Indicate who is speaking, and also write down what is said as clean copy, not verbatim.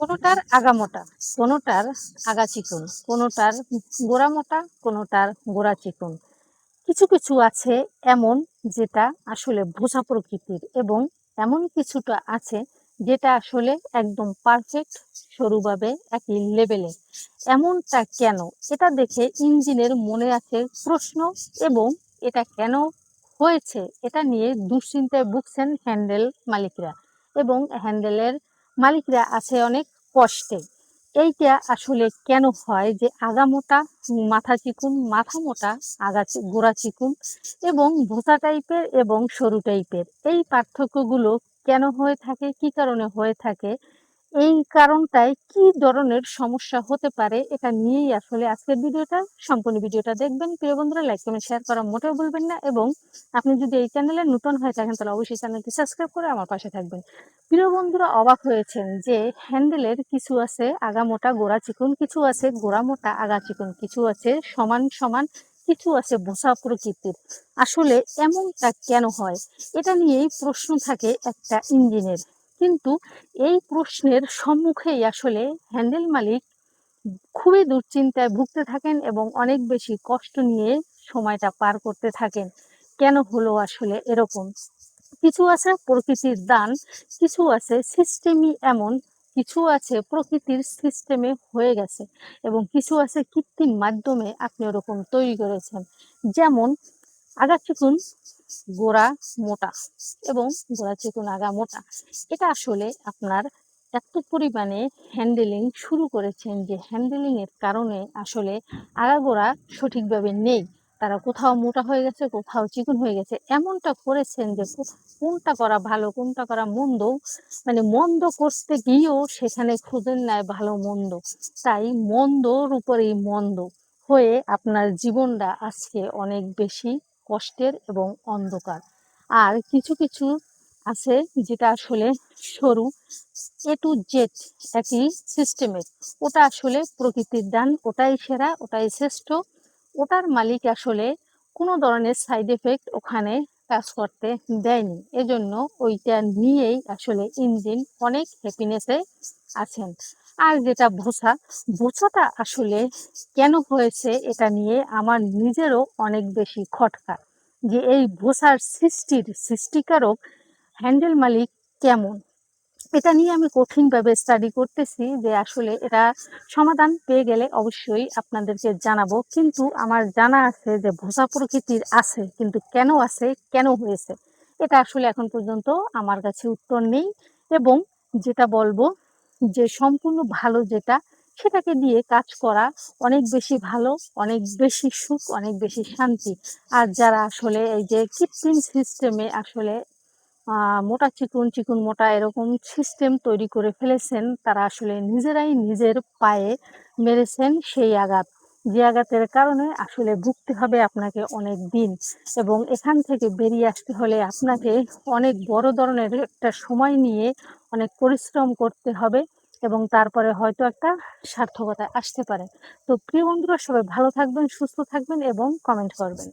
Speaker 1: কোনোটার আগা মোটা, কোনোটার আগা চিকন, কোনোটার গোড়া মোটা, কোনোটার গোড়া চিকন। কিছু কিছু আছে এমন যেটা আসলে ভোসা প্রকৃতির, এবং এমন কিছুটা আছে যেটা আসলে একদম পারফেক্ট সরুভাবে একই লেভেলে। এমনটা কেন? এটা দেখে ইঞ্জিনের মনে আছে প্রশ্ন, এবং এটা কেন হয়েছে এটা নিয়ে দুশ্চিন্তায় ভুগছেন হ্যান্ডেল মালিকরা, এবং হ্যান্ডেলের মালিকরা আছে অনেক কষ্টে। এইটা আসলে কেন হয় যে আগা মোটা মাথা চিকুন, মাথা মোটা গোড়া চিকুন, এবং ভোসা টাইপের এবং সরু টাইপের, এই পার্থক্যগুলো কেন হয়ে থাকে, কি কারণে হয়ে থাকে, এই কারণটায় কি ধরনের সমস্যা হতে পারে, এটা নিয়েই আসলে আজকের ভিডিওটা। সম্পূর্ণ ভিডিওটা দেখবেন। প্রিয় বন্ধুরা, লাইক কমেন্ট শেয়ার করা মোটেও ভুলবেন না, এবং আপনি যদি এই চ্যানেলে নতুন হয়ে থাকেন তাহলে অবশ্যই চ্যানেলটি সাবস্ক্রাইব করে আমার পাশে থাকবেন। প্রিয় বন্ধুরা, অবাক হয়েছেন যে হ্যান্ডেলের কিছু আছে আগা মোটা গোড়া চিকন, কিছু আছে গোড়া মোটা আগা চিকন, কিছু আছে সমান সমান, কিছু আছে ভোসা প্রকৃতির। আসলে এমনটা কেন হয়, এটা নিয়েই প্রশ্ন থাকে একটা ইঞ্জিনের। কিন্তু এই প্রশ্নের সম্মুখেই আসলে হ্যান্ডেল মালিক খুবই দুশ্চিন্তায় ভুগতে থাকেন এবং অনেক বেশি কষ্ট নিয়ে সময়টা পার করতে থাকেন। কেন হলো আসলে এরকম? কিছু আছে প্রকৃতির দান, কিছু আছে সিস্টেমই এমন, কিছু আছে প্রকৃতির সিস্টেমে হয়ে গেছে, এবং কিছু আছে কৃত্রিম মাধ্যমে আপনি ওরকম তৈরি করেছেন। যেমন আগা চিকুন গোড়া মোটা, এবং গোড়া চিকুন আগা মোটা, এটা আসলে আপনার এত পরিমাণে হ্যান্ডেলিং শুরু করেছেন যে হ্যান্ডেলিং এর কারণে আসলে আগাগোড়া সঠিকভাবে নেই। তারা কোথাও মোটা হয়ে গেছে, কোথাও চিকন হয়ে গেছে। এমনটা করেছেন যে কোনটা করা ভালো, কোনটা করা মন্দ, মানে মন্দ করতে গিয়েও সেখানে খুঁজেন নাই ভালো মন্দ। তাই মন্দর উপরেই মন্দ হয়ে আপনার জীবনটা আজকে অনেক বেশি কষ্টের এবং অন্ধকার। আর কিছু কিছু আছে যেটা আসলে সরু, এ টু জেড একই সিস্টেমের, ওটা আসলে প্রকৃতির দান, ওটাই সেরা, ওটাই শ্রেষ্ঠ। ওটার মালিক আসলে কোনো ধরনের সাইড এফেক্ট ওখানে কাজ করতে দেয়নি, এজন্য ওইটা নিয়েই আসলে ইঞ্জিন অনেক হ্যাপিনেসে আছেন। আর যেটা ভোসাটা আসলে কেন হয়েছে এটা নিয়ে আমার নিজেরও অনেক বেশি খটকা, যে এই ভোসার সৃষ্টিকারক হ্যান্ডেল মালিক কেমন। এটা নিয়ে আমি কঠিনভাবে স্টাডি করতেছি, যে আসলে এটা সমাধান পেয়ে গেলে অবশ্যই আপনাদেরকে জানাবো। কিন্তু আমার জানা আছে যে ভোসা প্রকৃতির আছে, কিন্তু কেন আছে, কেন হয়েছে, এটা আসলে এখন পর্যন্ত আমার কাছে উত্তর নেই। এবং যেটা বলবো যে সম্পূর্ণ ভালো যেটা, সেটাকে দিয়ে কাজ করা অনেক বেশি ভালো, অনেক বেশি সুখ, অনেক বেশি শান্তি। আর যারা আসলে এই যে কৃত্রিম সিস্টেমে আসলে মোটা চিকুন, চিকুন মোটা এরকম সিস্টেম তৈরি করে ফেলেছেন, তারা আসলে নিজেরাই নিজের পায়ে মেরেছেন সেই আঘাত, যে আঘাতের কারণে আসলে ভুগতে হবে আপনাকে অনেক দিন, এবং এখান থেকে বেরিয়ে আসতে হলে আপনাকে অনেক বড় ধরনের একটা সময় নিয়ে অনেক পরিশ্রম করতে হবে, এবং তারপরে হয়তো একটা সার্থকতা আসতে পারে। তো প্রিয় বন্ধুরা, সবাই ভালো থাকবেন, সুস্থ থাকবেন, এবং কমেন্ট করবেন।